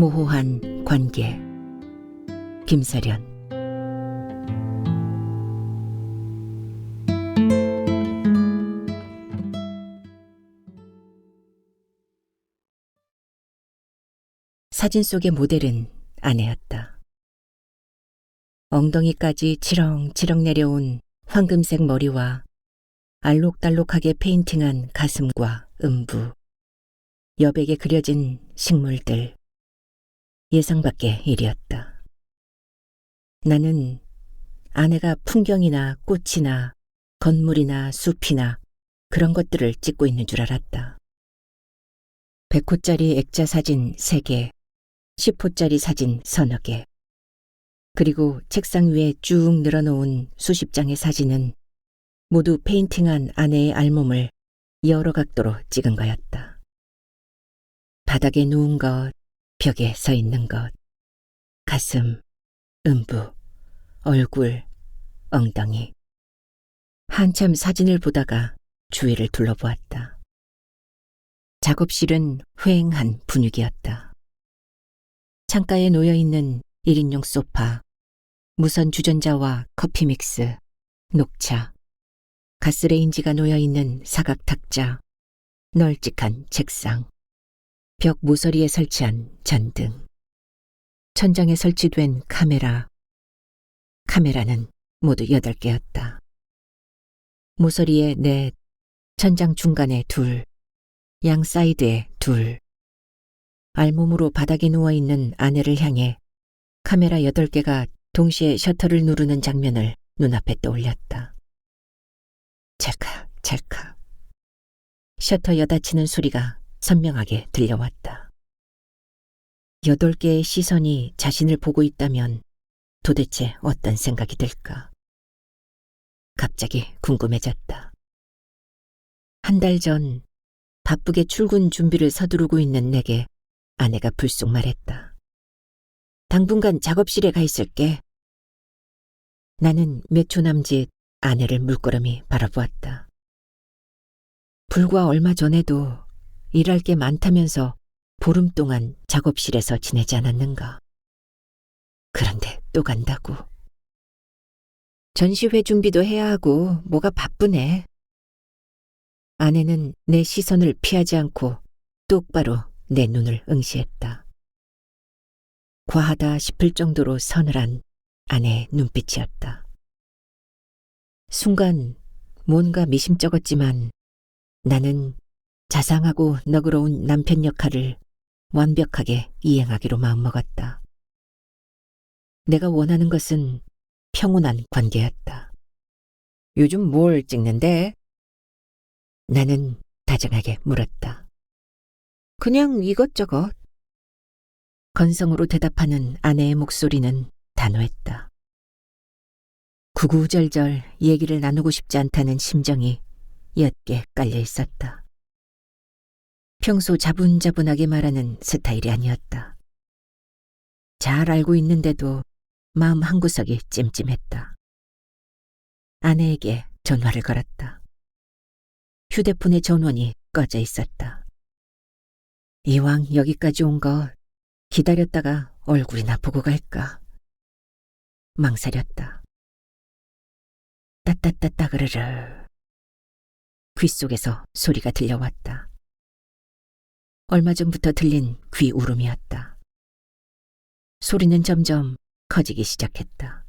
모호한 관계. 김사련. 사진 속의 모델은 아내였다. 엉덩이까지 치렁치렁 내려온 황금색 머리와 알록달록하게 페인팅한 가슴과 음부, 여백에 그려진 식물들. 예상 밖의 일이었다. 나는 아내가 풍경이나 꽃이나 건물이나 숲이나 그런 것들을 찍고 있는 줄 알았다. 100호짜리 액자 사진 3개, 10호짜리 사진 서너 개, 그리고 책상 위에 쭉 늘어놓은 수십 장의 사진은 모두 페인팅한 아내의 알몸을 여러 각도로 찍은 거였다. 바닥에 누운 것, 벽에 서 있는 것, 가슴, 음부, 얼굴, 엉덩이. 한참 사진을 보다가 주위를 둘러보았다. 작업실은 휑한 분위기였다. 창가에 놓여있는 1인용 소파, 무선 주전자와 커피 믹스, 녹차, 가스레인지가 놓여있는 사각 탁자, 널찍한 책상, 벽 모서리에 설치한 전등, 천장에 설치된 카메라는 모두 8개였다. 모서리에 4, 천장 중간에 2, 양 사이드에 2. 알몸으로 바닥에 누워있는 아내를 향해 카메라 8개가 동시에 셔터를 누르는 장면을 눈앞에 떠올렸다. 찰칵찰칵. 셔터 여닫히는 소리가 선명하게 들려왔다. 8개의 시선이 자신을 보고 있다면 도대체 어떤 생각이 들까? 갑자기 궁금해졌다. 한 달 전 바쁘게 출근 준비를 서두르고 있는 내게 아내가 불쑥 말했다. 당분간 작업실에 가 있을게. 나는 몇 초 남짓 아내를 물끄러미 바라보았다. 불과 얼마 전에도 일할 게 많다면서 보름 동안 작업실에서 지내지 않았는가. 그런데 또 간다고. 전시회 준비도 해야 하고 뭐가 바쁘네. 아내는 내 시선을 피하지 않고 똑바로 내 눈을 응시했다. 과하다 싶을 정도로 서늘한 아내의 눈빛이었다. 순간 뭔가 미심쩍었지만 나는 자상하고 너그러운 남편 역할을 완벽하게 이행하기로 마음먹었다. 내가 원하는 것은 평온한 관계였다. 요즘 뭘 찍는데? 나는 다정하게 물었다. 그냥 이것저것. 건성으로 대답하는 아내의 목소리는 단호했다. 구구절절 얘기를 나누고 싶지 않다는 심정이 옅게 깔려 있었다. 평소 자분자분하게 말하는 스타일이 아니었다. 잘 알고 있는데도 마음 한구석이 찜찜했다. 아내에게 전화를 걸었다. 휴대폰의 전원이 꺼져 있었다. 이왕 여기까지 온 거 기다렸다가 얼굴이나 보고 갈까. 망설였다. 따따따따그르르. 귓속에서 소리가 들려왔다. 얼마 전부터 들린 귀 울음이었다. 소리는 점점 커지기 시작했다.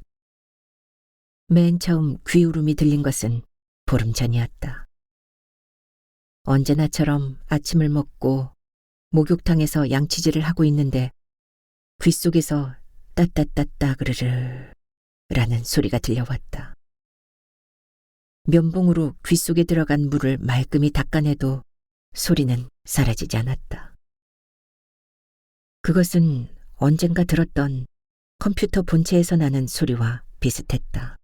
맨 처음 귀 울음이 들린 것은 보름 전이었다. 언제나처럼 아침을 먹고 목욕탕에서 양치질을 하고 있는데 귓속에서 따따따따그르르 라는 소리가 들려왔다. 면봉으로 귓속에 들어간 물을 말끔히 닦아내도 소리는 사라지지 않았다. 그것은 언젠가 들었던 컴퓨터 본체에서 나는 소리와 비슷했다.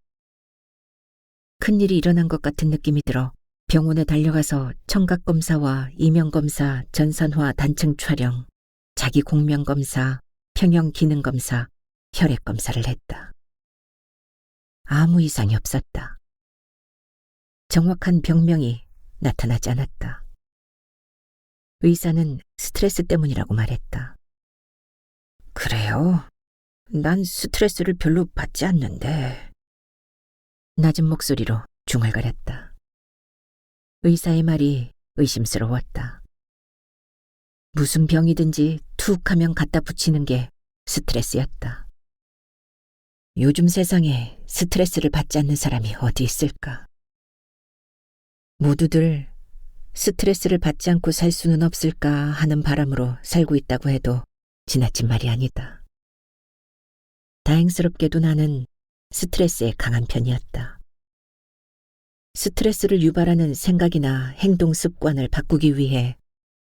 큰일이 일어난 것 같은 느낌이 들어 병원에 달려가서 청각검사와 이명검사, 전산화 단층 촬영, 자기 공명검사, 평형기능검사, 혈액검사를 했다. 아무 이상이 없었다. 정확한 병명이 나타나지 않았다. 의사는 스트레스 때문이라고 말했다. 그래요? 난 스트레스를 별로 받지 않는데. 낮은 목소리로 중얼거렸다. 의사의 말이 의심스러웠다. 무슨 병이든지 툭 하면 갖다 붙이는 게 스트레스였다. 요즘 세상에 스트레스를 받지 않는 사람이 어디 있을까? 모두들 스트레스를 받지 않고 살 수는 없을까 하는 바람으로 살고 있다고 해도 지나친 말이 아니다. 다행스럽게도 나는 스트레스에 강한 편이었다. 스트레스를 유발하는 생각이나 행동 습관을 바꾸기 위해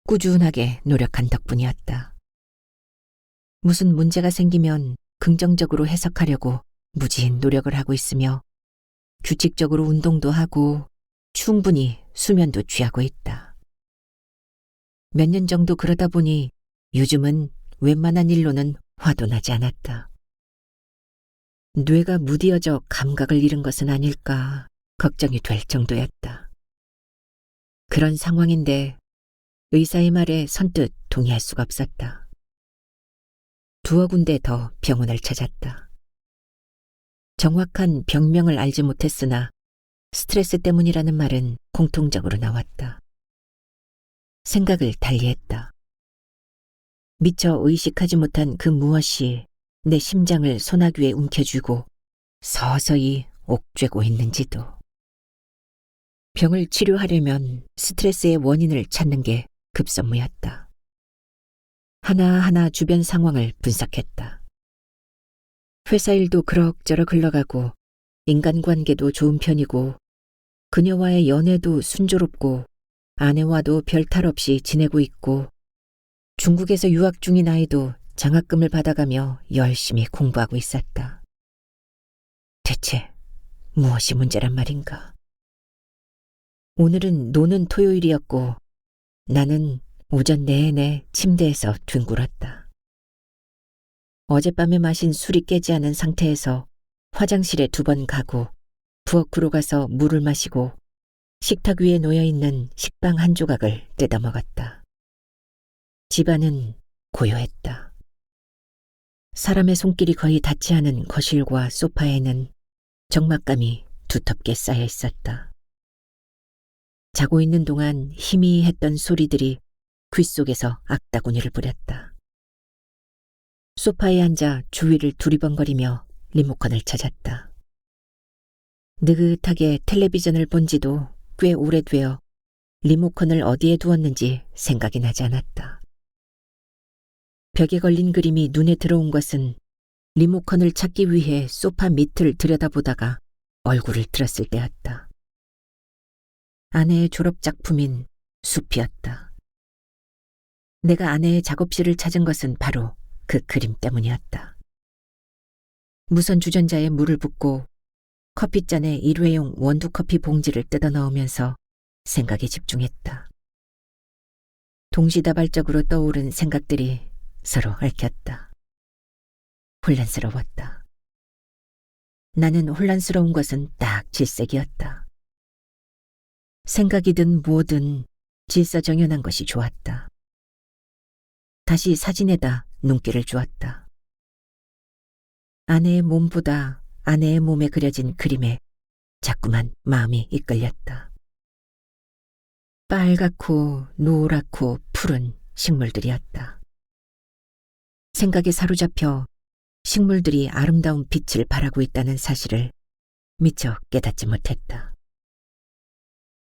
꾸준하게 노력한 덕분이었다. 무슨 문제가 생기면 긍정적으로 해석하려고 무진 노력을 하고 있으며 규칙적으로 운동도 하고 충분히 수면도 취하고 있다. 몇 년 정도 그러다 보니 요즘은 웬만한 일로는 화도 나지 않았다. 뇌가 무디어져 감각을 잃은 것은 아닐까 걱정이 될 정도였다. 그런 상황인데 의사의 말에 선뜻 동의할 수가 없었다. 두어 군데 더 병원을 찾았다. 정확한 병명을 알지 못했으나 스트레스 때문이라는 말은 공통적으로 나왔다. 생각을 달리했다. 미처 의식하지 못한 그 무엇이 내 심장을 소나귀에 움켜쥐고 서서히 옥죄고 있는지도. 병을 치료하려면 스트레스의 원인을 찾는 게 급선무였다. 하나하나 주변 상황을 분석했다. 회사 일도 그럭저럭 흘러가고 인간관계도 좋은 편이고 그녀와의 연애도 순조롭고 아내와도 별 탈 없이 지내고 있고 중국에서 유학 중인 아이도 장학금을 받아가며 열심히 공부하고 있었다. 대체 무엇이 문제란 말인가? 오늘은 노는 토요일이었고 나는 오전 내내 침대에서 뒹굴었다. 어젯밤에 마신 술이 깨지 않은 상태에서 화장실에 2번 가고 부엌으로 가서 물을 마시고 식탁 위에 놓여있는 식빵 한 조각을 뜯어 먹었다. 집안은 고요했다. 사람의 손길이 거의 닿지 않은 거실과 소파에는 적막감이 두텁게 쌓여 있었다. 자고 있는 동안 희미했던 소리들이 귓속에서 악다구니를 부렸다. 소파에 앉아 주위를 두리번거리며 리모컨을 찾았다. 느긋하게 텔레비전을 본 지도 꽤 오래되어 리모컨을 어디에 두었는지 생각이 나지 않았다. 벽에 걸린 그림이 눈에 들어온 것은 리모컨을 찾기 위해 소파 밑을 들여다보다가 얼굴을 들었을 때였다. 아내의 졸업작품인 숲이었다. 내가 아내의 작업실을 찾은 것은 바로 그 그림 때문이었다. 무선 주전자에 물을 붓고 커피잔에 일회용 원두커피 봉지를 뜯어 넣으면서 생각에 집중했다. 동시다발적으로 떠오른 생각들이 서로 얽혔다. 혼란스러웠다. 나는 혼란스러운 것은 딱 질색이었다. 생각이든 뭐든 질서정연한 것이 좋았다. 다시 사진에다 눈길을 주었다. 아내의 몸보다 아내의 몸에 그려진 그림에 자꾸만 마음이 이끌렸다. 빨갛고 노랗고 푸른 식물들이었다. 생각에 사로잡혀 식물들이 아름다운 빛을 발하고 있다는 사실을 미처 깨닫지 못했다.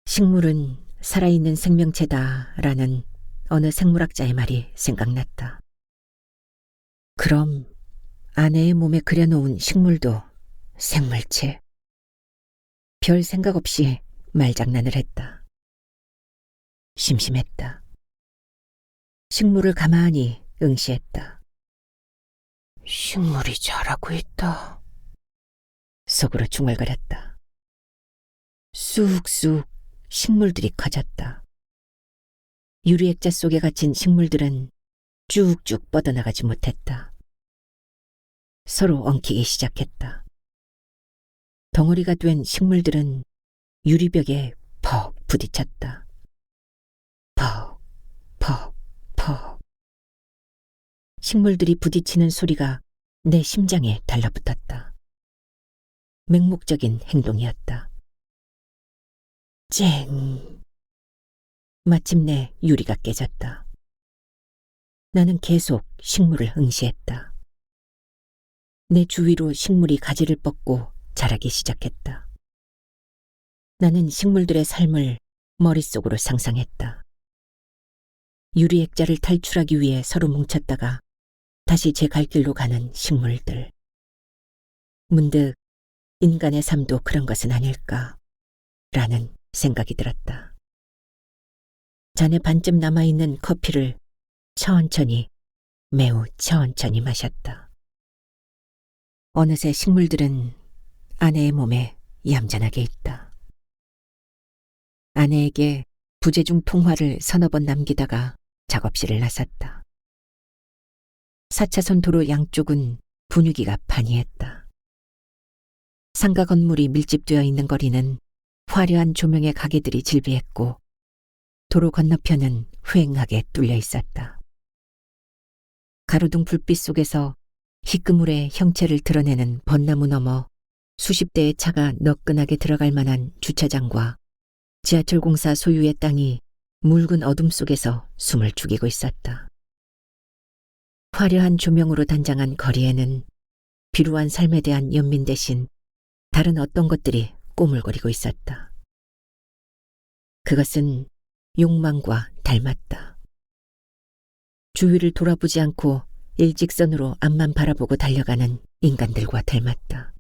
식물은 살아있는 생명체다라는 어느 생물학자의 말이 생각났다. 그럼 아내의 몸에 그려놓은 식물도 생물체. 별 생각 없이 말장난을 했다. 심심했다. 식물을 가만히 응시했다. 식물이 자라고 있다. 속으로 중얼거렸다. 쑥쑥 식물들이 커졌다. 유리액자 속에 갇힌 식물들은 쭉쭉 뻗어나가지 못했다. 서로 엉키기 시작했다. 덩어리가 된 식물들은 유리벽에 퍽 부딪혔다. 퍽, 퍽, 퍽. 식물들이 부딪히는 소리가 내 심장에 달라붙었다. 맹목적인 행동이었다. 쨍! 마침내 유리가 깨졌다. 나는 계속 식물을 응시했다. 내 주위로 식물이 가지를 뻗고 자라기 시작했다. 나는 식물들의 삶을 머릿속으로 상상했다. 유리 액자를 탈출하기 위해 서로 뭉쳤다가 다시 제 갈 길로 가는 식물들. 문득 인간의 삶도 그런 것은 아닐까 라는 생각이 들었다. 잔에 반쯤 남아있는 커피를 천천히, 매우 천천히 마셨다. 어느새 식물들은 아내의 몸에 얌전하게 있다. 아내에게 부재중 통화를 서너 번 남기다가 작업실을 나섰다. 4차선 도로 양쪽은 분위기가 반이했다. 상가 건물이 밀집되어 있는 거리는 화려한 조명의 가게들이 질비했고 도로 건너편은 휑하게 뚫려 있었다. 가로등 불빛 속에서 희끄물의 형체를 드러내는 벚나무 너머 수십 대의 차가 너끈하게 들어갈 만한 주차장과 지하철 공사 소유의 땅이 묽은 어둠 속에서 숨을 죽이고 있었다. 화려한 조명으로 단장한 거리에는 비루한 삶에 대한 연민 대신 다른 어떤 것들이 꼬물거리고 있었다. 그것은 욕망과 닮았다. 주위를 돌아보지 않고 일직선으로 앞만 바라보고 달려가는 인간들과 닮았다.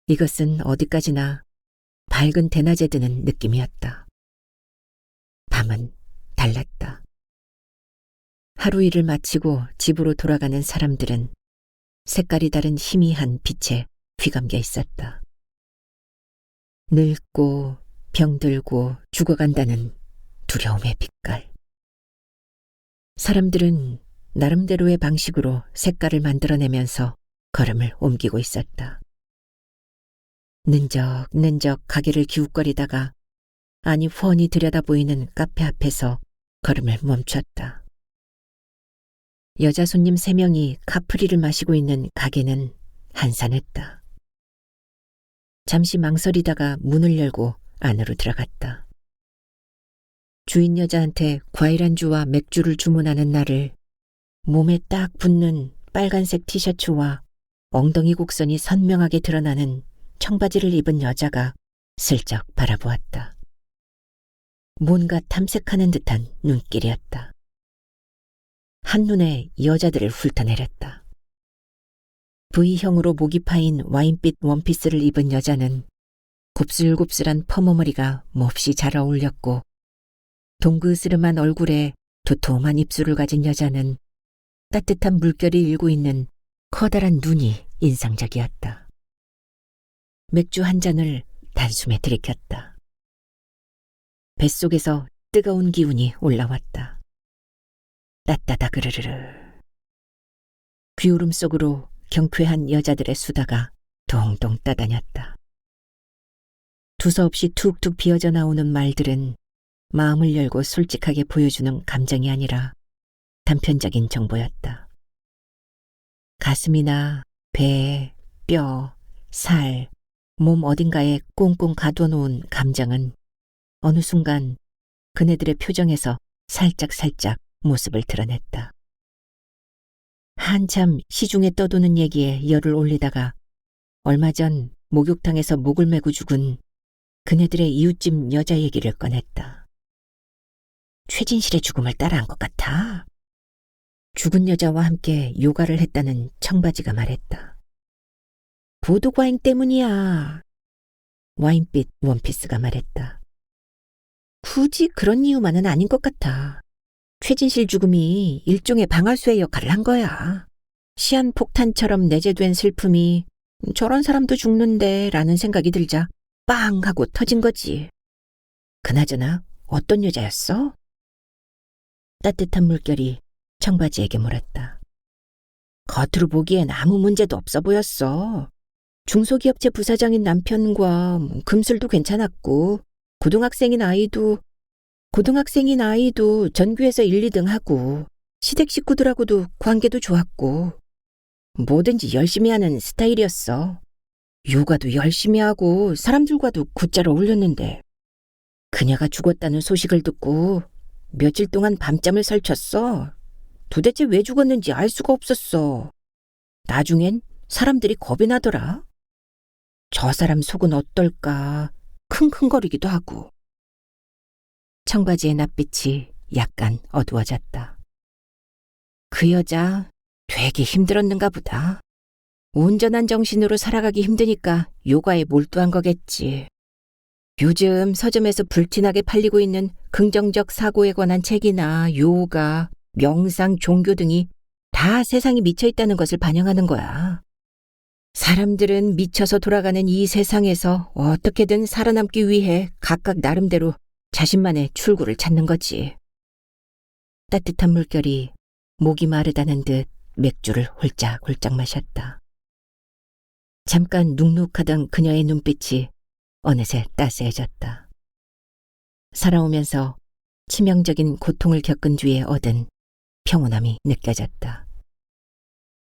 이것은 어디까지나 밝은 대낮에 드는 느낌이었다. 밤은 달랐다. 하루 일을 마치고 집으로 돌아가는 사람들은 색깔이 다른 희미한 빛에 휘감겨 있었다. 늙고 병들고 죽어간다는 두려움의 빛깔. 사람들은 나름대로의 방식으로 색깔을 만들어내면서 걸음을 옮기고 있었다. 는적는적 가게를 기웃거리다가 아니 훤히 들여다보이는 카페 앞에서 걸음을 멈췄다. 여자 손님 3명이 카프리를 마시고 있는 가게는 한산했다. 잠시 망설이다가 문을 열고 안으로 들어갔다. 주인 여자한테 과일 안주와 맥주를 주문하는 나를 몸에 딱 붙는 빨간색 티셔츠와 엉덩이 곡선이 선명하게 드러나는 청바지를 입은 여자가 슬쩍 바라보았다. 뭔가 탐색하는 듯한 눈길이었다. 한눈에 여자들을 훑어내렸다. V형으로 목이 파인 와인빛 원피스를 입은 여자는 곱슬곱슬한 퍼머머리가 몹시 잘 어울렸고 동그스름한 얼굴에 도톰한 입술을 가진 여자는 따뜻한 물결이 일고 있는 커다란 눈이 인상적이었다. 맥주 한 잔을 단숨에 들이켰다. 뱃속에서 뜨거운 기운이 올라왔다. 따따다 그르르르. 귀울음 속으로 경쾌한 여자들의 수다가 동동 따다녔다. 두서없이 툭툭 비어져 나오는 말들은 마음을 열고 솔직하게 보여주는 감정이 아니라 단편적인 정보였다. 가슴이나 배, 뼈, 살, 몸 어딘가에 꽁꽁 가둬놓은 감정은 어느 순간 그네들의 표정에서 살짝살짝 모습을 드러냈다. 한참 시중에 떠도는 얘기에 열을 올리다가 얼마 전 목욕탕에서 목을 메고 죽은 그네들의 이웃집 여자 얘기를 꺼냈다. 최진실의 죽음을 따라한 것 같아. 죽은 여자와 함께 요가를 했다는 청바지가 말했다. 보도과잉 때문이야. 와인빛 원피스가 말했다. 굳이 그런 이유만은 아닌 것 같아. 최진실 죽음이 일종의 방아쇠의 역할을 한 거야. 시한폭탄처럼 내재된 슬픔이 저런 사람도 죽는데 라는 생각이 들자 빵 하고 터진 거지. 그나저나 어떤 여자였어? 따뜻한 물결이 청바지에게 물었다. 겉으로 보기엔 아무 문제도 없어 보였어. 중소기업체 부사장인 남편과 금술도 괜찮았고 고등학생인 아이도 전교에서 1, 2등 하고 시댁 식구들하고도 관계도 좋았고 뭐든지 열심히 하는 스타일이었어. 요가도 열심히 하고 사람들과도 곧잘 어울렸는데 그녀가 죽었다는 소식을 듣고 며칠 동안 밤잠을 설쳤어. 도대체 왜 죽었는지 알 수가 없었어. 나중엔 사람들이 겁이 나더라. 저 사람 속은 어떨까 킁킁거리기도 하고. 청바지의 낯빛이 약간 어두워졌다. 그 여자 되게 힘들었는가 보다. 온전한 정신으로 살아가기 힘드니까 요가에 몰두한 거겠지. 요즘 서점에서 불티나게 팔리고 있는 긍정적 사고에 관한 책이나 요가, 명상, 종교 등이 다 세상이 미쳐있다는 것을 반영하는 거야. 사람들은 미쳐서 돌아가는 이 세상에서 어떻게든 살아남기 위해 각각 나름대로 자신만의 출구를 찾는 거지. 따뜻한 물결이 목이 마르다는 듯 맥주를 홀짝홀짝 마셨다. 잠깐 눅눅하던 그녀의 눈빛이 어느새 따스해졌다. 살아오면서 치명적인 고통을 겪은 뒤에 얻은 평온함이 느껴졌다.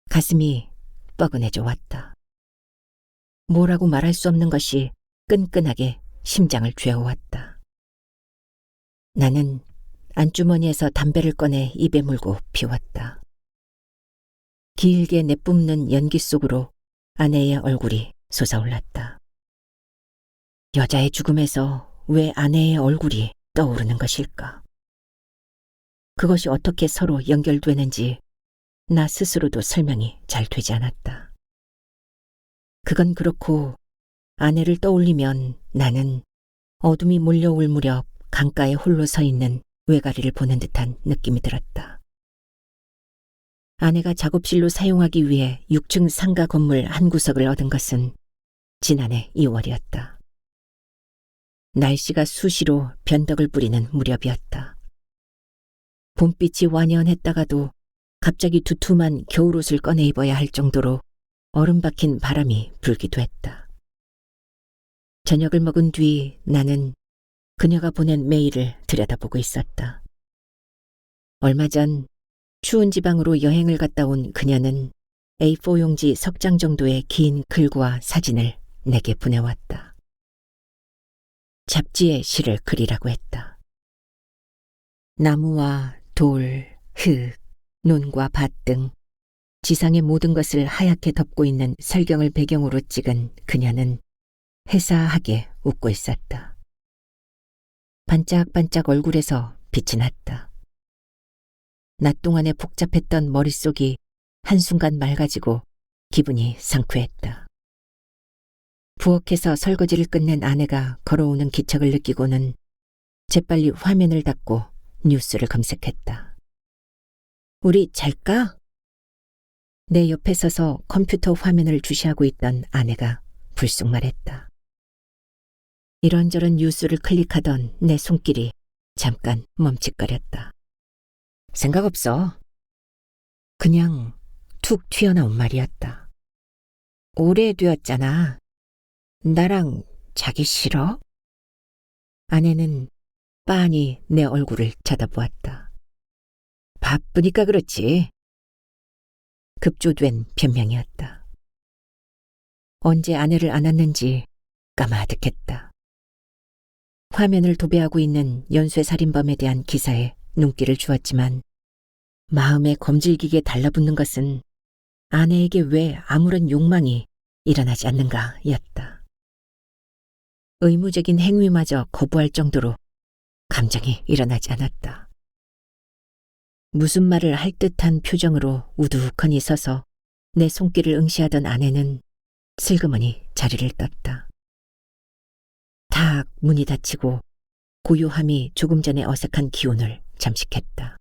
가슴이 뻐근해져 왔다. 뭐라고 말할 수 없는 것이 끈끈하게 심장을 죄어왔다. 나는 안주머니에서 담배를 꺼내 입에 물고 피웠다. 길게 내뿜는 연기 속으로 아내의 얼굴이 솟아올랐다. 여자의 죽음에서 왜 아내의 얼굴이 떠오르는 것일까? 그것이 어떻게 서로 연결되는지 나 스스로도 설명이 잘 되지 않았다. 그건 그렇고 아내를 떠올리면 나는 어둠이 몰려올 무렵 강가에 홀로 서 있는 외가리를 보는 듯한 느낌이 들었다. 아내가 작업실로 사용하기 위해 6층 상가 건물 한 구석을 얻은 것은 지난해 2월이었다. 날씨가 수시로 변덕을 부리는 무렵이었다. 봄빛이 완연했다가도 갑자기 두툼한 겨울옷을 꺼내 입어야 할 정도로 얼음 박힌 바람이 불기도 했다. 저녁을 먹은 뒤 나는 그녀가 보낸 메일을 들여다보고 있었다. 얼마 전 추운 지방으로 여행을 갔다 온 그녀는 A4 용지 석 장 정도의 긴 글과 사진을 내게 보내왔다. 잡지에 시를 그리라고 했다. 나무와 돌, 흙, 논과 밭 등 지상의 모든 것을 하얗게 덮고 있는 설경을 배경으로 찍은 그녀는 해사하게 웃고 있었다. 반짝반짝 얼굴에서 빛이 났다. 낮 동안에 복잡했던 머릿속이 한순간 맑아지고 기분이 상쾌했다. 부엌에서 설거지를 끝낸 아내가 걸어오는 기척을 느끼고는 재빨리 화면을 닫고 뉴스를 검색했다. 우리 잘까? 내 옆에 서서 컴퓨터 화면을 주시하고 있던 아내가 불쑥 말했다. 이런저런 뉴스를 클릭하던 내 손길이 잠깐 멈칫거렸다. 생각 없어. 그냥 툭 튀어나온 말이었다. 오래되었잖아. 나랑 자기 싫어? 아내는 빤히 내 얼굴을 쳐다보았다. 바쁘니까 그렇지. 급조된 변명이었다. 언제 아내를 안았는지 까마득했다. 화면을 도배하고 있는 연쇄살인범에 대한 기사에 눈길을 주었지만 마음에 검질기게 달라붙는 것은 아내에게 왜 아무런 욕망이 일어나지 않는가였다. 의무적인 행위마저 거부할 정도로 감정이 일어나지 않았다. 무슨 말을 할 듯한 표정으로 우두커니 서서 내 손길을 응시하던 아내는 슬그머니 자리를 떴다. 탁 문이 닫히고 고요함이 조금 전에 어색한 기운을 잠식했다.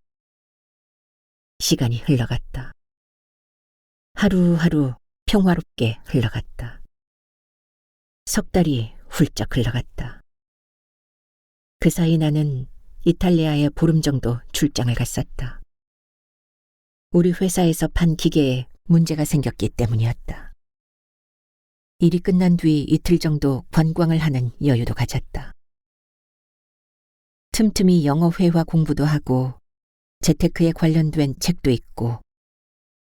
시간이 흘러갔다. 하루하루 평화롭게 흘러갔다. 석 달이 훌쩍 흘러갔다. 그 사이 나는 이탈리아에 보름 정도 출장을 갔었다. 우리 회사에서 판 기계에 문제가 생겼기 때문이었다. 일이 끝난 뒤 이틀 정도 관광을 하는 여유도 가졌다. 틈틈이 영어 회화 공부도 하고 재테크에 관련된 책도 읽고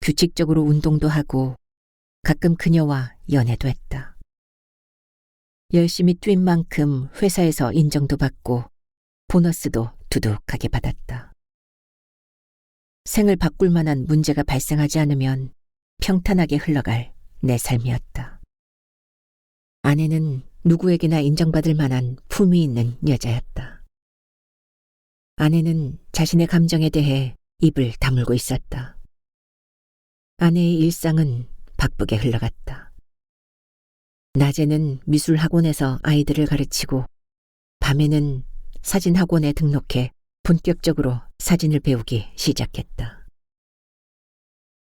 규칙적으로 운동도 하고 가끔 그녀와 연애도 했다. 열심히 뛴 만큼 회사에서 인정도 받고 보너스도 두둑하게 받았다. 생을 바꿀 만한 문제가 발생하지 않으면 평탄하게 흘러갈 내 삶이었다. 아내는 누구에게나 인정받을 만한 품위 있는 여자였다. 아내는 자신의 감정에 대해 입을 다물고 있었다. 아내의 일상은 바쁘게 흘러갔다. 낮에는 미술학원에서 아이들을 가르치고 밤에는 사진학원에 등록해 본격적으로 사진을 배우기 시작했다.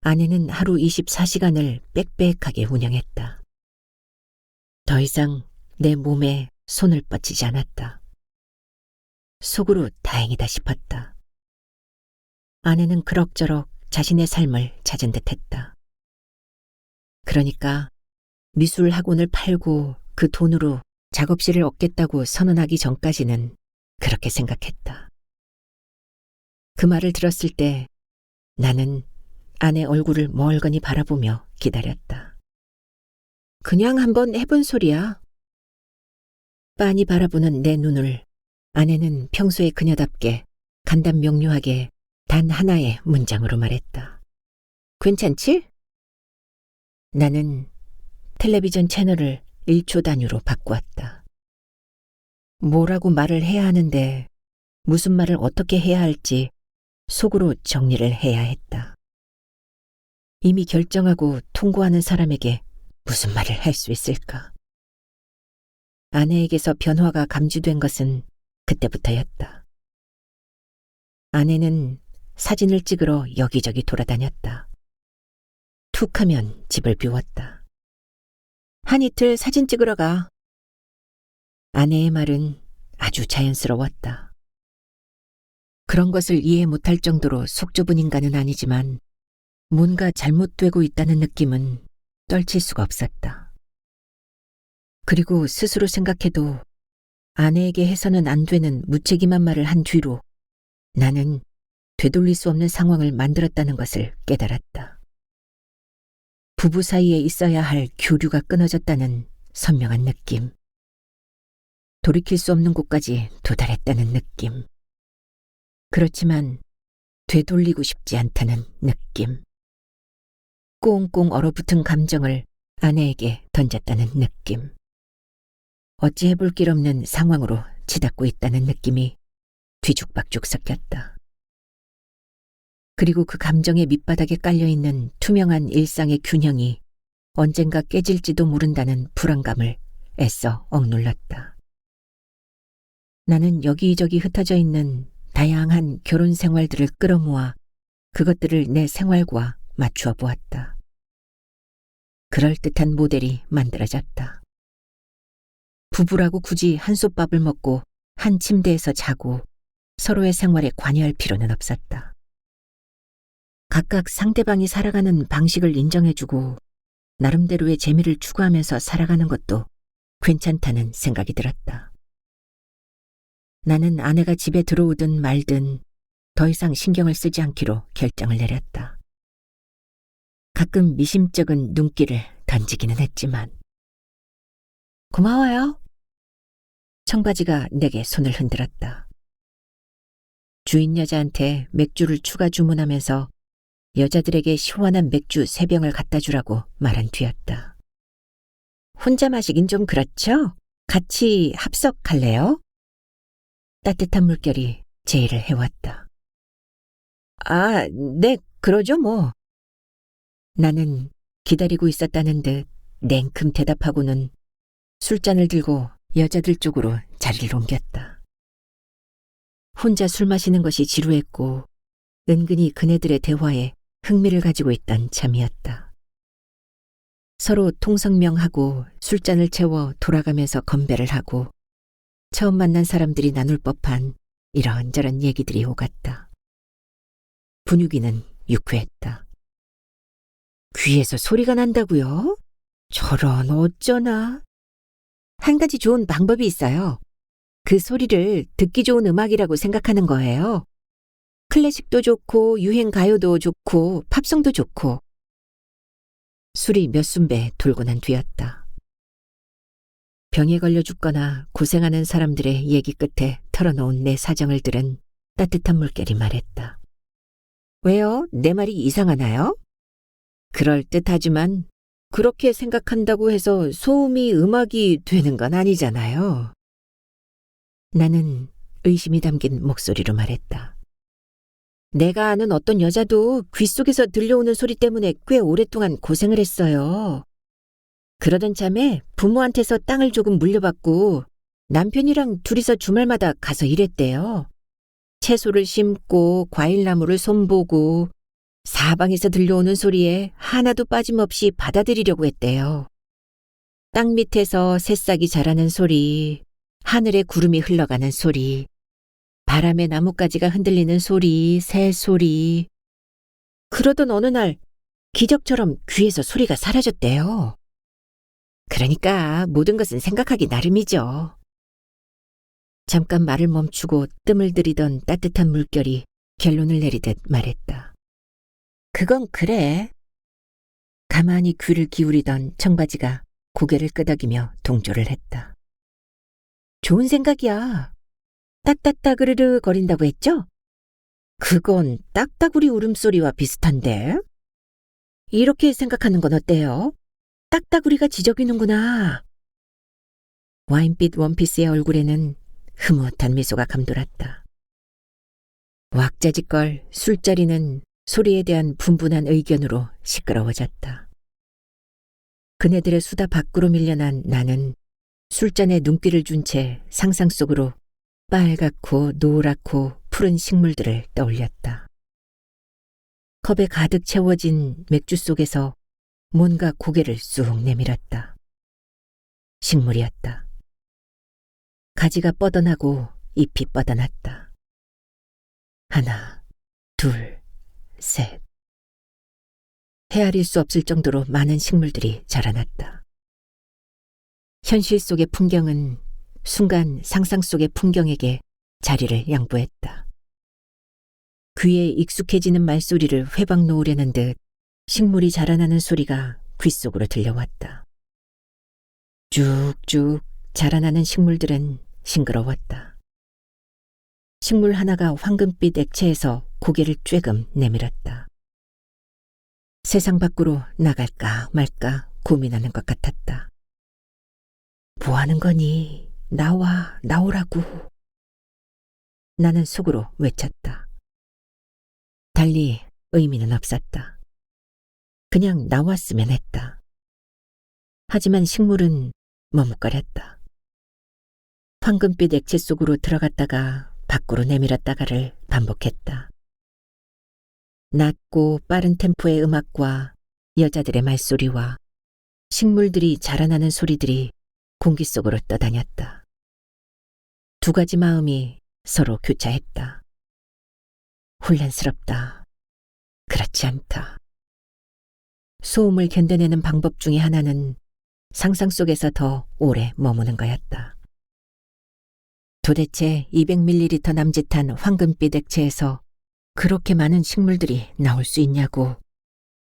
아내는 하루 24시간을 빽빽하게 운영했다. 더 이상 내 몸에 손을 뻗치지 않았다. 속으로 다행이다 싶었다. 아내는 그럭저럭 자신의 삶을 찾은 듯했다. 그러니까 미술 학원을 팔고 그 돈으로 작업실을 얻겠다고 선언하기 전까지는 그렇게 생각했다. 그 말을 들었을 때 나는 아내 얼굴을 멀거니 바라보며 기다렸다. 그냥 한번 해본 소리야. 빤히 바라보는 내 눈을 아내는 평소의 그녀답게 간단 명료하게 단 하나의 문장으로 말했다. 괜찮지? 나는 텔레비전 채널을 1초 단위로 바꾸었다. 뭐라고 말을 해야 하는데 무슨 말을 어떻게 해야 할지 속으로 정리를 해야 했다. 이미 결정하고 통고하는 사람에게 무슨 말을 할 수 있을까? 아내에게서 변화가 감지된 것은 그때부터였다. 아내는 사진을 찍으러 여기저기 돌아다녔다. 툭 하면 집을 비웠다. 한 이틀 사진 찍으러 가. 아내의 말은 아주 자연스러웠다. 그런 것을 이해 못할 정도로 속 좁은 인간은 아니지만 뭔가 잘못되고 있다는 느낌은 떨칠 수가 없었다. 그리고 스스로 생각해도 아내에게 해서는 안 되는 무책임한 말을 한 뒤로 나는 되돌릴 수 없는 상황을 만들었다는 것을 깨달았다. 부부 사이에 있어야 할 교류가 끊어졌다는 선명한 느낌. 돌이킬 수 없는 곳까지 도달했다는 느낌. 그렇지만 되돌리고 싶지 않다는 느낌. 꽁꽁 얼어붙은 감정을 아내에게 던졌다는 느낌. 어찌 해볼 길 없는 상황으로 치닫고 있다는 느낌이 뒤죽박죽 섞였다. 그리고 그 감정의 밑바닥에 깔려있는 투명한 일상의 균형이 언젠가 깨질지도 모른다는 불안감을 애써 억눌렀다. 나는 여기저기 흩어져 있는 다양한 결혼 생활들을 끌어모아 그것들을 내 생활과 맞추어 보았다. 그럴듯한 모델이 만들어졌다. 부부라고 굳이 한솥밥을 먹고 한 침대에서 자고 서로의 생활에 관여할 필요는 없었다. 각각 상대방이 살아가는 방식을 인정해주고 나름대로의 재미를 추구하면서 살아가는 것도 괜찮다는 생각이 들었다. 나는 아내가 집에 들어오든 말든 더 이상 신경을 쓰지 않기로 결정을 내렸다. 가끔 미심쩍은 눈길을 던지기는 했지만. 고마워요. 청바지가 내게 손을 흔들었다. 주인 여자한테 맥주를 추가 주문하면서 여자들에게 시원한 맥주 3병을 갖다 주라고 말한 뒤였다. 혼자 마시긴 좀 그렇죠? 같이 합석할래요? 따뜻한 물결이 제의를 해왔다. 아, 네, 그러죠 뭐. 나는 기다리고 있었다는 듯 냉큼 대답하고는 술잔을 들고 여자들 쪽으로 자리를 옮겼다. 혼자 술 마시는 것이 지루했고 은근히 그네들의 대화에 흥미를 가지고 있던 참이었다. 서로 통성명하고 술잔을 채워 돌아가면서 건배를 하고 처음 만난 사람들이 나눌 법한 이런저런 얘기들이 오갔다. 분위기는 유쾌했다. 귀에서 소리가 난다고요? 저런 어쩌나. 한 가지 좋은 방법이 있어요. 그 소리를 듣기 좋은 음악이라고 생각하는 거예요. 클래식도 좋고 유행 가요도 좋고 팝송도 좋고. 술이 몇 순배 돌고 난 뒤였다. 병에 걸려 죽거나 고생하는 사람들의 얘기 끝에 털어놓은 내 사정을 들은 따뜻한 물결이 말했다. 왜요? 내 말이 이상하나요? 그럴듯하지만 그렇게 생각한다고 해서 소음이 음악이 되는 건 아니잖아요. 나는 의심이 담긴 목소리로 말했다. 내가 아는 어떤 여자도 귀 속에서 들려오는 소리 때문에 꽤 오랫동안 고생을 했어요. 그러던 참에 부모한테서 땅을 조금 물려받고 남편이랑 둘이서 주말마다 가서 일했대요. 채소를 심고 과일나무를 손보고 사방에서 들려오는 소리에 하나도 빠짐없이 받아들이려고 했대요. 땅 밑에서 새싹이 자라는 소리, 하늘에 구름이 흘러가는 소리, 바람에 나뭇가지가 흔들리는 소리, 새 소리. 그러던 어느 날 기적처럼 귀에서 소리가 사라졌대요. 그러니까 모든 것은 생각하기 나름이죠. 잠깐 말을 멈추고 뜸을 들이던 따뜻한 물결이 결론을 내리듯 말했다. 그건 그래. 가만히 귀를 기울이던 청바지가 고개를 끄덕이며 동조를 했다. 좋은 생각이야. 따따따그르르 거린다고 했죠? 그건 딱따구리 울음소리와 비슷한데? 이렇게 생각하는 건 어때요? 딱따구리가 지저귀는구나. 와인빛 원피스의 얼굴에는 흐뭇한 미소가 감돌았다. 왁자지껄 술자리는 소리에 대한 분분한 의견으로 시끄러워졌다. 그네들의 수다 밖으로 밀려난 나는 술잔에 눈길을 준 채 상상 속으로 빨갛고 노랗고 푸른 식물들을 떠올렸다. 컵에 가득 채워진 맥주 속에서 뭔가 고개를 쑥 내밀었다. 식물이었다. 가지가 뻗어나고 잎이 뻗어났다. 하나, 둘, 셋. 헤아릴 수 없을 정도로 많은 식물들이 자라났다. 현실 속의 풍경은 순간 상상 속의 풍경에게 자리를 양보했다. 귀에 익숙해지는 말소리를 회방 놓으려는 듯 식물이 자라나는 소리가 귓속으로 들려왔다. 쭉쭉 자라나는 식물들은 싱그러웠다. 식물 하나가 황금빛 액체에서 고개를 쬐금 내밀었다. 세상 밖으로 나갈까 말까 고민하는 것 같았다. 뭐 하는 거니? 나와, 나오라고. 나는 속으로 외쳤다. 달리 의미는 없었다. 그냥 나왔으면 했다. 하지만 식물은 머뭇거렸다. 황금빛 액체 속으로 들어갔다가 밖으로 내밀었다가를 반복했다. 낮고 빠른 템포의 음악과 여자들의 말소리와 식물들이 자라나는 소리들이 공기 속으로 떠다녔다. 두 가지 마음이 서로 교차했다. 혼란스럽다. 그렇지 않다. 소음을 견뎌내는 방법 중에 하나는 상상 속에서 더 오래 머무는 거였다. 도대체 200ml 남짓한 황금빛 액체에서 그렇게 많은 식물들이 나올 수 있냐고.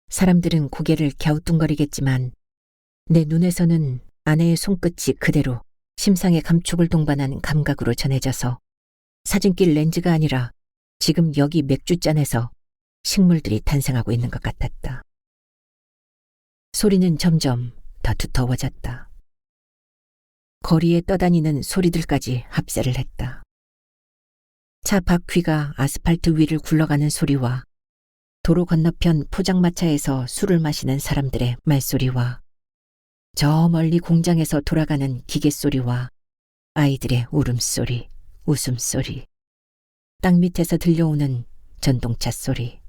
사람들은 고개를 갸우뚱거리겠지만 내 눈에서는 아내의 손끝이 그대로 심상의 감촉을 동반한 감각으로 전해져서 사진길 렌즈가 아니라 지금 여기 맥주잔에서 식물들이 탄생하고 있는 것 같았다. 소리는 점점 더 두터워졌다. 거리에 떠다니는 소리들까지 합세를 했다. 차 바퀴가 아스팔트 위를 굴러가는 소리와 도로 건너편 포장마차에서 술을 마시는 사람들의 말소리와 저 멀리 공장에서 돌아가는 기계 소리와 아이들의 울음소리, 웃음소리, 땅 밑에서 들려오는 전동차 소리,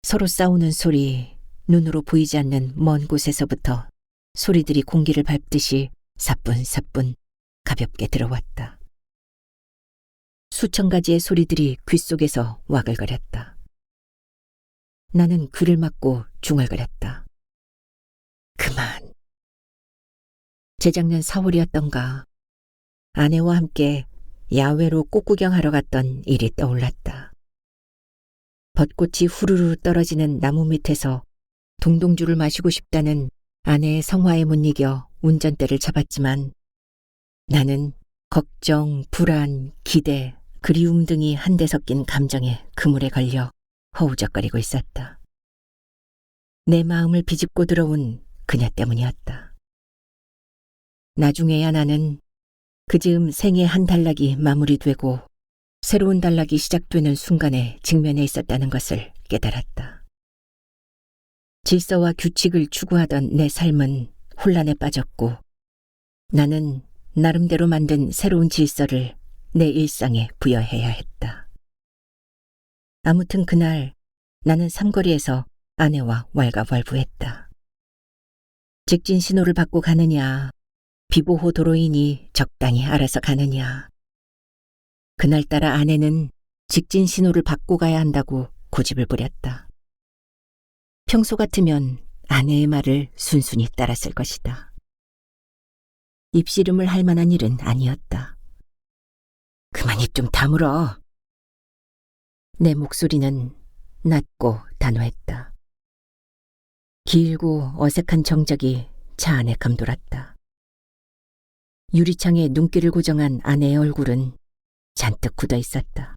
서로 싸우는 소리, 눈으로 보이지 않는 먼 곳에서부터 소리들이 공기를 밟듯이 사뿐사뿐 가볍게 들어왔다. 수천 가지의 소리들이 귓속에서 와글거렸다. 나는 귀를 막고 중얼거렸다. 그만. 재작년 4월이었던가 아내와 함께 야외로 꽃구경하러 갔던 일이 떠올랐다. 벚꽃이 후루루 떨어지는 나무 밑에서 동동주를 마시고 싶다는 아내의 성화에 못 이겨 운전대를 잡았지만 나는 걱정, 불안, 기대, 그리움 등이 한데 섞인 감정에 그물에 걸려 허우적거리고 있었다. 내 마음을 비집고 들어온 그녀 때문이었다. 나중에야 나는 그 즈음 생의 한 단락이 마무리되고 새로운 단락이 시작되는 순간에 직면해 있었다는 것을 깨달았다. 질서와 규칙을 추구하던 내 삶은 혼란에 빠졌고 나는 나름대로 만든 새로운 질서를 내 일상에 부여해야 했다. 아무튼 그날 나는 삼거리에서 아내와 왈가왈부했다. 직진 신호를 받고 가느냐, 비보호 도로이니 적당히 알아서 가느냐. 그날따라 아내는 직진 신호를 받고 가야 한다고 고집을 부렸다. 평소 같으면 아내의 말을 순순히 따랐을 것이다. 입씨름을 할 만한 일은 아니었다. 그만 입 좀 다물어. 내 목소리는 낮고 단호했다. 길고 어색한 정적이 차 안에 감돌았다. 유리창에 눈길을 고정한 아내의 얼굴은 잔뜩 굳어 있었다.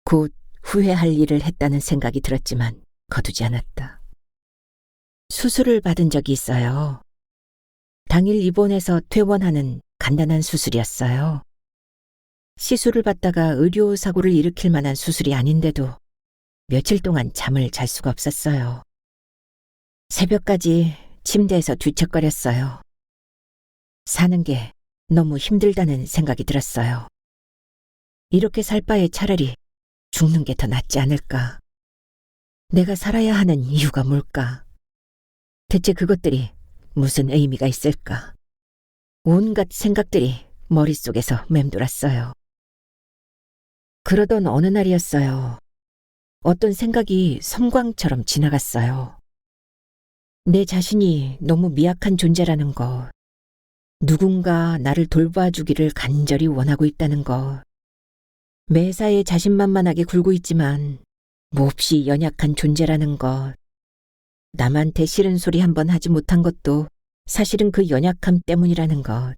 곧 후회할 일을 했다는 생각이 들었지만 거두지 않았다. 수술을 받은 적이 있어요. 당일 입원해서 퇴원하는 간단한 수술이었어요. 시술을 받다가 의료사고를 일으킬 만한 수술이 아닌데도 며칠 동안 잠을 잘 수가 없었어요. 새벽까지 침대에서 뒤척거렸어요. 사는 게 너무 힘들다는 생각이 들었어요. 이렇게 살 바에 차라리 죽는 게 더 낫지 않을까. 내가 살아야 하는 이유가 뭘까? 대체 그것들이 무슨 의미가 있을까? 온갖 생각들이 머릿속에서 맴돌았어요. 그러던 어느 날이었어요. 어떤 생각이 섬광처럼 지나갔어요. 내 자신이 너무 미약한 존재라는 것, 누군가 나를 돌봐주기를 간절히 원하고 있다는 것, 매사에 자신만만하게 굴고 있지만 몹시 연약한 존재라는 것, 남한테 싫은 소리 한번 하지 못한 것도 사실은 그 연약함 때문이라는 것.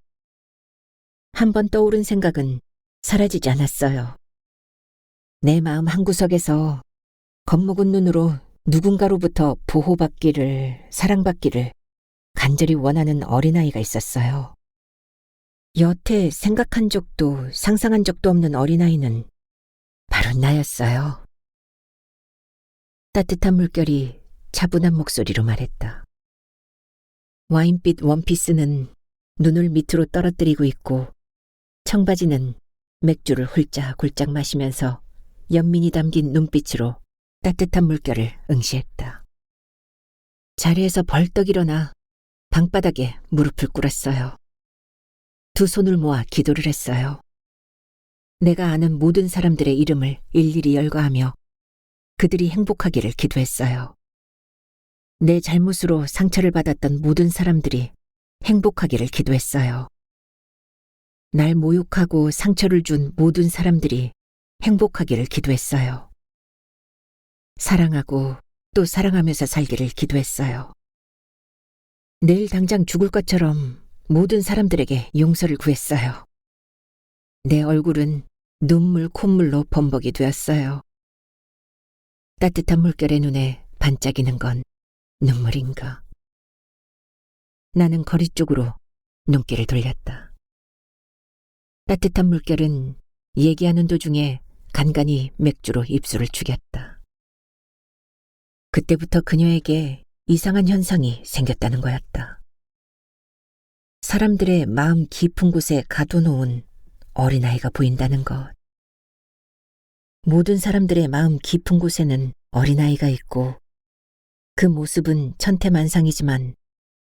한번 떠오른 생각은 사라지지 않았어요. 내 마음 한구석에서 겁먹은 눈으로 누군가로부터 보호받기를, 사랑받기를 간절히 원하는 어린아이가 있었어요. 여태 생각한 적도 상상한 적도 없는 어린아이는 바로 나였어요. 따뜻한 물결이 차분한 목소리로 말했다. 와인빛 원피스는 눈을 밑으로 떨어뜨리고 있고 청바지는 맥주를 훌짝훌짝 마시면서 연민이 담긴 눈빛으로 따뜻한 물결을 응시했다. 자리에서 벌떡 일어나 방바닥에 무릎을 꿇었어요. 두 손을 모아 기도를 했어요. 내가 아는 모든 사람들의 이름을 일일이 열거하며 그들이 행복하기를 기도했어요. 내 잘못으로 상처를 받았던 모든 사람들이 행복하기를 기도했어요. 날 모욕하고 상처를 준 모든 사람들이 행복하기를 기도했어요. 사랑하고 또 사랑하면서 살기를 기도했어요. 내일 당장 죽을 것처럼 모든 사람들에게 용서를 구했어요. 내 얼굴은 눈물 콧물로 범벅이 되었어요. 따뜻한 물결의 눈에 반짝이는 건 눈물인가? 나는 거리 쪽으로 눈길을 돌렸다. 따뜻한 물결은 얘기하는 도중에 간간히 맥주로 입술을 죽였다. 그때부터 그녀에게 이상한 현상이 생겼다는 거였다. 사람들의 마음 깊은 곳에 가둬놓은 어린아이가 보인다는 것. 모든 사람들의 마음 깊은 곳에는 어린아이가 있고 그 모습은 천태만상이지만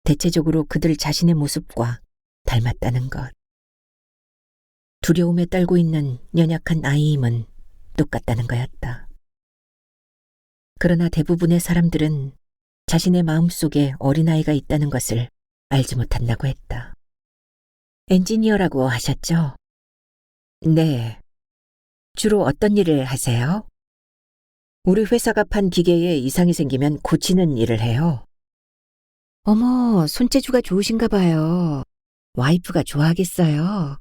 대체적으로 그들 자신의 모습과 닮았다는 것. 두려움에 떨고 있는 연약한 아이임은 똑같다는 거였다. 그러나 대부분의 사람들은 자신의 마음속에 어린아이가 있다는 것을 알지 못한다고 했다. 엔지니어라고 하셨죠? 네. 주로 어떤 일을 하세요? 우리 회사가 판 기계에 이상이 생기면 고치는 일을 해요. 어머, 손재주가 좋으신가 봐요. 와이프가 좋아하겠어요.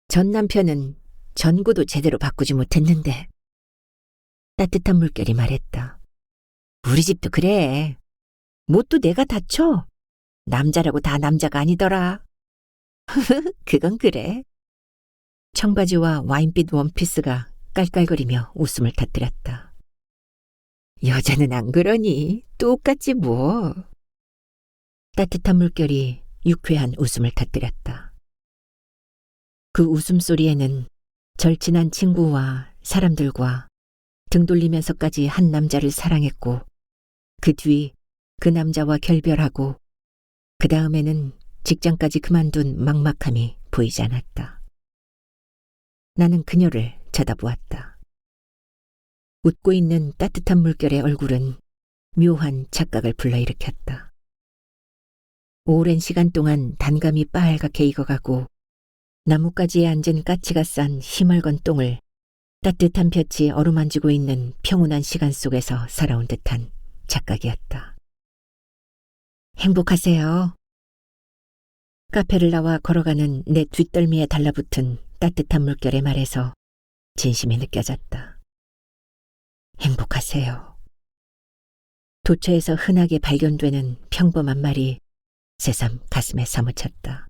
전 남편은 전구도 제대로 바꾸지 못했는데. 따뜻한 물결이 말했다. 우리 집도 그래. 뭣도 내가 다쳐. 남자라고 다 남자가 아니더라. 그건 그래. 청바지와 와인빛 원피스가 깔깔거리며 웃음을 터뜨렸다. 여자는 안 그러니 똑같지 뭐. 따뜻한 물결이 유쾌한 웃음을 터뜨렸다. 그 웃음소리에는 절친한 친구와 사람들과 등 돌리면서까지 한 남자를 사랑했고 그 뒤 그 남자와 결별하고 그 다음에는 직장까지 그만둔 막막함이 보이지 않았다. 나는 그녀를 쳐다보았다. 웃고 있는 따뜻한 물결의 얼굴은 묘한 착각을 불러일으켰다. 오랜 시간 동안 단감이 빨갛게 익어가고 나뭇가지에 앉은 까치가 싼 희멀건 똥을 따뜻한 볕이 어루만지고 있는 평온한 시간 속에서 살아온 듯한 착각이었다. 행복하세요. 카페를 나와 걸어가는 내 뒷덜미에 달라붙은 따뜻한 물결의 말에서 진심이 느껴졌다. 행복하세요. 도처에서 흔하게 발견되는 평범한 말이 새삼 가슴에 사무쳤다.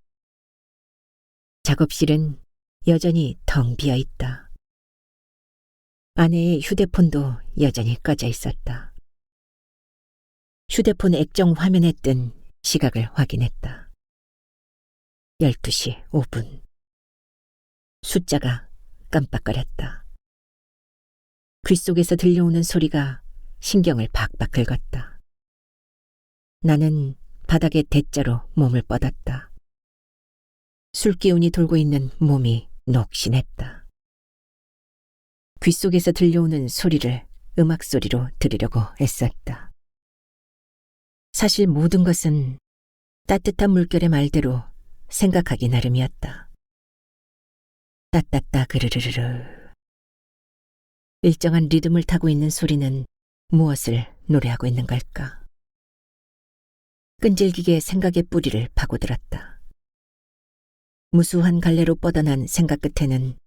작업실은 여전히 텅 비어 있다. 아내의 휴대폰도 여전히 꺼져 있었다. 휴대폰 액정 화면에 뜬 시각을 확인했다. 12시 5분. 숫자가 깜빡거렸다. 귓속에서 들려오는 소리가 신경을 박박 긁었다. 나는 바닥에 대자로 몸을 뻗었다. 술기운이 돌고 있는 몸이 녹신했다. 귓속에서 들려오는 소리를 음악 소리로 들으려고 애썼다. 사실 모든 것은 따뜻한 물결의 말대로 생각하기 나름이었다. 따따따 그르르르르. 일정한 리듬을 타고 있는 소리는 무엇을 노래하고 있는 걸까? 끈질기게 생각의 뿌리를 파고들었다. 무수한 갈래로 뻗어난 생각 끝에는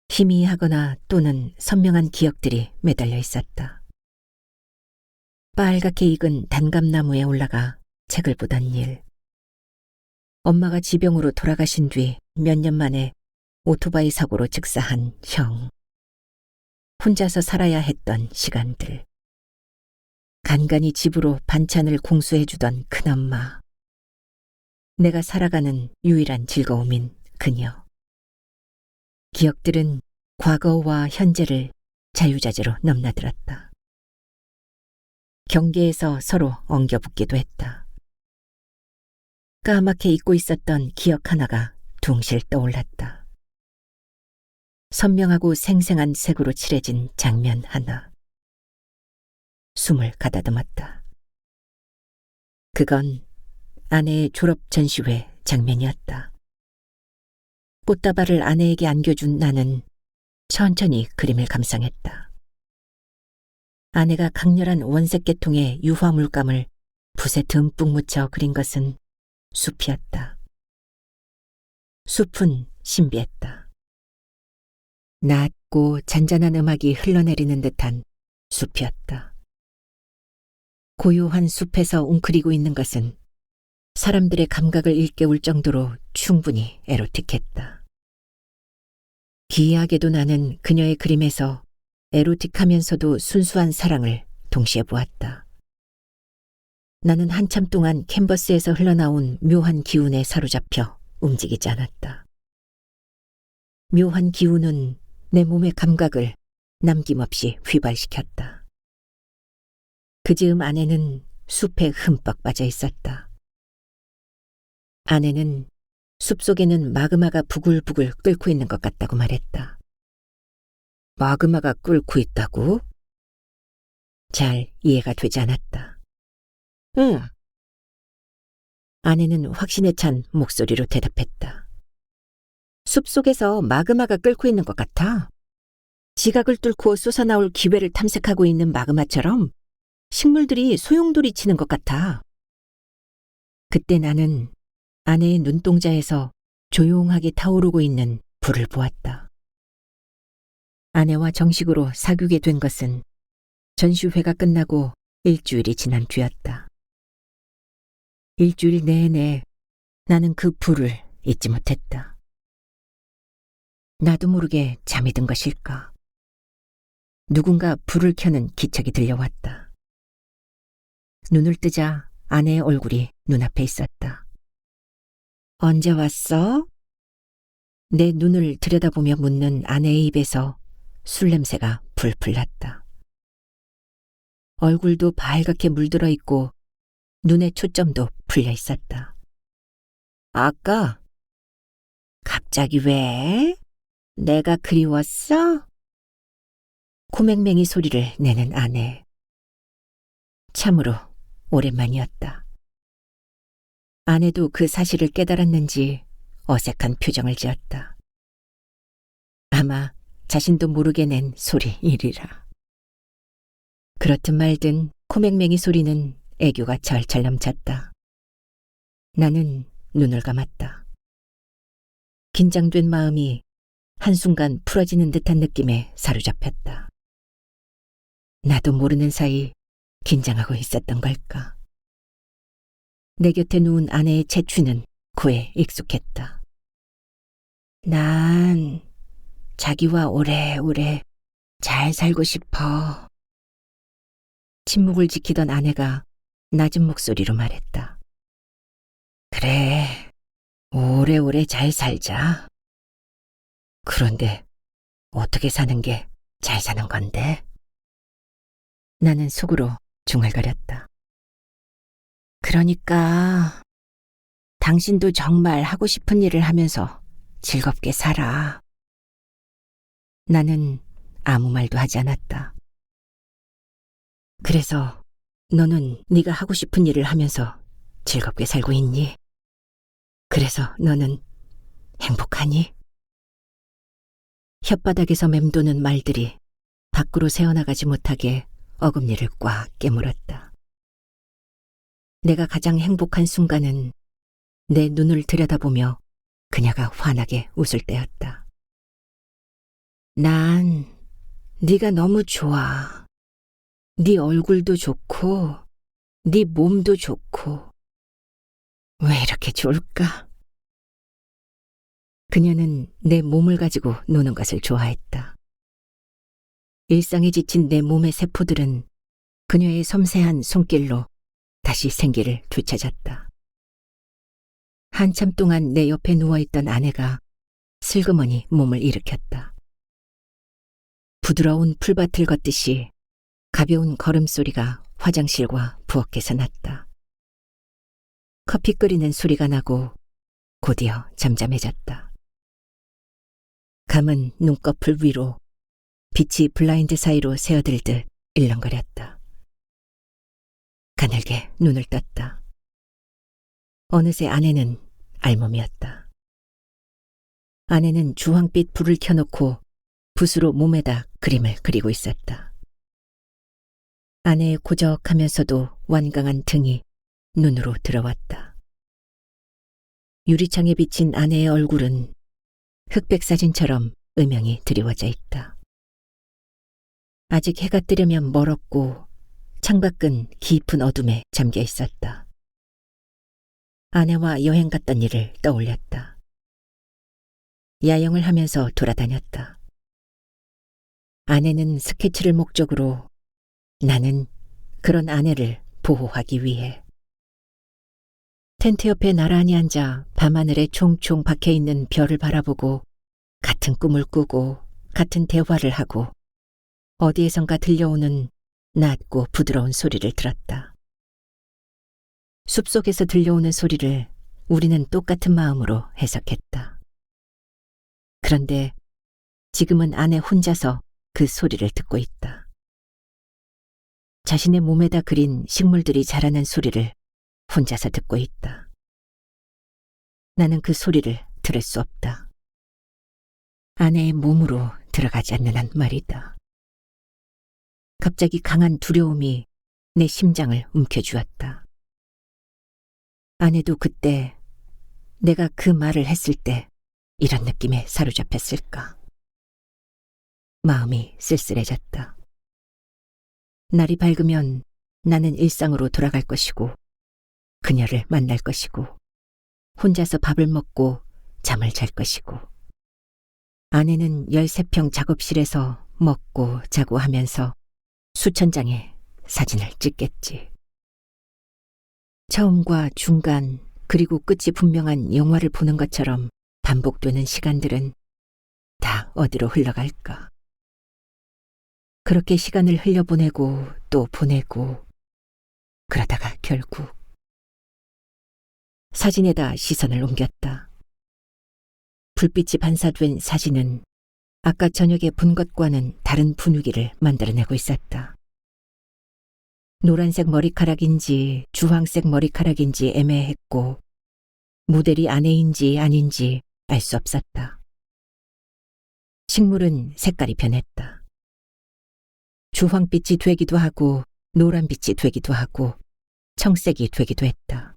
희미하거나 또는 선명한 기억들이 매달려 있었다. 빨갛게 익은 단감나무에 올라가 책을 보던 일. 엄마가 지병으로 돌아가신 뒤 몇 년 만에 오토바이 사고로 즉사한 형. 혼자서 살아야 했던 시간들. 간간히 집으로 반찬을 공수해주던 큰엄마. 내가 살아가는 유일한 즐거움인 그녀. 기억들은 과거와 현재를 자유자재로 넘나들었다. 경계에서 서로 엉겨붙기도 했다. 까맣게 잊고 있었던 기억 하나가 둥실 떠올랐다. 선명하고 생생한 색으로 칠해진 장면 하나. 숨을 가다듬었다. 그건 아내의 졸업 전시회 장면이었다. 꽃다발을 아내에게 안겨준 나는 천천히 그림을 감상했다. 아내가 강렬한 원색 계통의 유화 물감을 붓에 듬뿍 묻혀 그린 것은 숲이었다. 숲은 신비했다. 낮고 잔잔한 음악이 흘러내리는 듯한 숲이었다. 고요한 숲에서 웅크리고 있는 것은 사람들의 감각을 일깨울 정도로 충분히 에로틱했다. 기이하게도 나는 그녀의 그림에서 에로틱하면서도 순수한 사랑을 동시에 보았다. 나는 한참 동안 캔버스에서 흘러나온 묘한 기운에 사로잡혀 움직이지 않았다. 묘한 기운은 내 몸의 감각을 남김없이 휘발시켰다. 그 즈음 아내는 숲에 흠뻑 빠져 있었다. 아내는 숲속에는 마그마가 부글부글 끓고 있는 것 같다고 말했다. 마그마가 끓고 있다고? 잘 이해가 되지 않았다. 응. 아내는 확신에 찬 목소리로 대답했다. 숲속에서 마그마가 끓고 있는 것 같아. 지각을 뚫고 솟아나올 기회를 탐색하고 있는 마그마처럼 식물들이 소용돌이 치는 것 같아. 그때 나는 아내의 눈동자에서 조용하게 타오르고 있는 불을 보았다. 아내와 정식으로 사귀게 된 것은 전시회가 끝나고 일주일이 지난 뒤였다. 일주일 내내 나는 그 불을 잊지 못했다. 나도 모르게 잠이 든 것일까. 누군가 불을 켜는 기척이 들려왔다. 눈을 뜨자 아내의 얼굴이 눈앞에 있었다. 언제 왔어? 내 눈을 들여다보며 묻는 아내의 입에서 술 냄새가 풀풀 났다. 얼굴도 발갛게 물들어 있고 눈의 초점도 풀려 있었다. 아까? 갑자기 왜? 내가 그리웠어? 코맹맹이 소리를 내는 아내. 참으로 오랜만이었다. 아내도 그 사실을 깨달았는지 어색한 표정을 지었다. 아마 자신도 모르게 낸 소리이리라. 그렇든 말든 코맹맹이 소리는 애교가 절철 넘쳤다. 나는 눈을 감았다. 긴장된 마음이 한순간 풀어지는 듯한 느낌에 사로잡혔다. 나도 모르는 사이 긴장하고 있었던 걸까. 내 곁에 누운 아내의 채취는 그에 익숙했다. 난 자기와 오래오래 잘 살고 싶어. 침묵을 지키던 아내가 낮은 목소리로 말했다. 그래, 오래오래 잘 살자. 그런데 어떻게 사는 게 잘 사는 건데? 나는 속으로 중얼거렸다. 그러니까 당신도 정말 하고 싶은 일을 하면서 즐겁게 살아. 나는 아무 말도 하지 않았다. 그래서 너는 네가 하고 싶은 일을 하면서 즐겁게 살고 있니? 그래서 너는 행복하니? 혓바닥에서 맴도는 말들이 밖으로 새어나가지 못하게 어금니를 꽉 깨물었다. 내가 가장 행복한 순간은 내 눈을 들여다보며 그녀가 환하게 웃을 때였다. 난 네가 너무 좋아. 네 얼굴도 좋고 네 몸도 좋고 왜 이렇게 좋을까? 그녀는 내 몸을 가지고 노는 것을 좋아했다. 일상에 지친 내 몸의 세포들은 그녀의 섬세한 손길로 다시 생기를 되찾았다. 한참 동안 내 옆에 누워있던 아내가 슬그머니 몸을 일으켰다. 부드러운 풀밭을 걷듯이 가벼운 걸음소리가 화장실과 부엌에서 났다. 커피 끓이는 소리가 나고 곧이어 잠잠해졌다. 감은 눈꺼풀 위로 빛이 블라인드 사이로 새어들듯 일렁거렸다. 가늘게 눈을 떴다. 어느새 아내는 알몸이었다. 아내는 주황빛 불을 켜놓고 붓으로 몸에다 그림을 그리고 있었다. 아내의 고적하면서도 완강한 등이 눈으로 들어왔다. 유리창에 비친 아내의 얼굴은 흑백 사진처럼 음영이 드리워져 있다. 아직 해가 뜨려면 멀었고 창밖은 깊은 어둠에 잠겨 있었다. 아내와 여행 갔던 일을 떠올렸다. 야영을 하면서 돌아다녔다. 아내는 스케치를 목적으로, 나는 그런 아내를 보호하기 위해. 텐트 옆에 나란히 앉아 밤하늘에 총총 박혀있는 별을 바라보고 같은 꿈을 꾸고 같은 대화를 하고 어디에선가 들려오는 낮고 부드러운 소리를 들었다. 숲속에서 들려오는 소리를 우리는 똑같은 마음으로 해석했다. 그런데 지금은 아내 혼자서 그 소리를 듣고 있다. 자신의 몸에다 그린 식물들이 자라는 소리를 혼자서 듣고 있다. 나는 그 소리를 들을 수 없다. 아내의 몸으로 들어가지 않는 한 말이다. 갑자기 강한 두려움이 내 심장을 움켜쥐었다. 아내도 그때 내가 그 말을 했을 때 이런 느낌에 사로잡혔을까. 마음이 쓸쓸해졌다. 날이 밝으면 나는 일상으로 돌아갈 것이고 그녀를 만날 것이고 혼자서 밥을 먹고 잠을 잘 것이고 아내는 13평 작업실에서 먹고 자고 하면서 수천 장의 사진을 찍겠지. 처음과 중간 그리고 끝이 분명한 영화를 보는 것처럼 반복되는 시간들은 다 어디로 흘러갈까. 그렇게 시간을 흘려보내고 또 보내고 그러다가 결국 사진에다 시선을 옮겼다. 불빛이 반사된 사진은 아까 저녁에 본 것과는 다른 분위기를 만들어내고 있었다. 노란색 머리카락인지 주황색 머리카락인지 애매했고 모델이 아내인지 아닌지 알 수 없었다. 식물은 색깔이 변했다. 주황빛이 되기도 하고 노란빛이 되기도 하고 청색이 되기도 했다.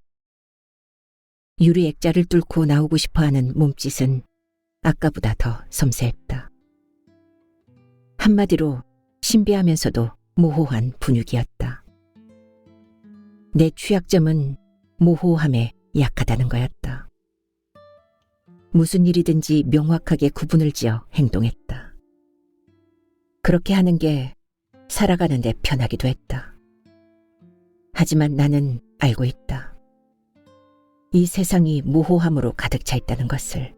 유리 액자를 뚫고 나오고 싶어하는 몸짓은 아까보다 더 섬세했다. 한마디로 신비하면서도 모호한 분위기였다. 내 취약점은 모호함에 약하다는 거였다. 무슨 일이든지 명확하게 구분을 지어 행동했다. 그렇게 하는 게 살아가는 데 편하기도 했다. 하지만 나는 알고 있다. 이 세상이 모호함으로 가득 차 있다는 것을.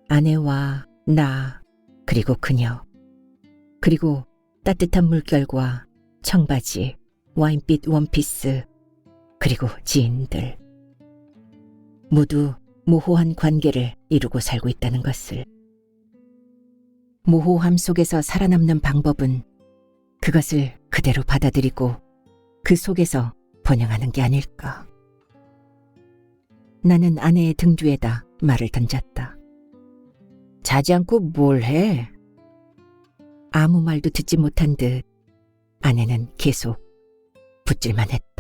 아내와 나, 그리고 그녀, 그리고 따뜻한 물결과 청바지, 와인빛 원피스, 그리고 지인들. 모두 모호한 관계를 이루고 살고 있다는 것을. 모호함 속에서 살아남는 방법은 그것을 그대로 받아들이고 그 속에서 번영하는 게 아닐까. 나는 아내의 등 뒤에다 말을 던졌다. 자지 않고 뭘 해? 아무 말도 듣지 못한 듯 아내는 계속 붙질만 했다.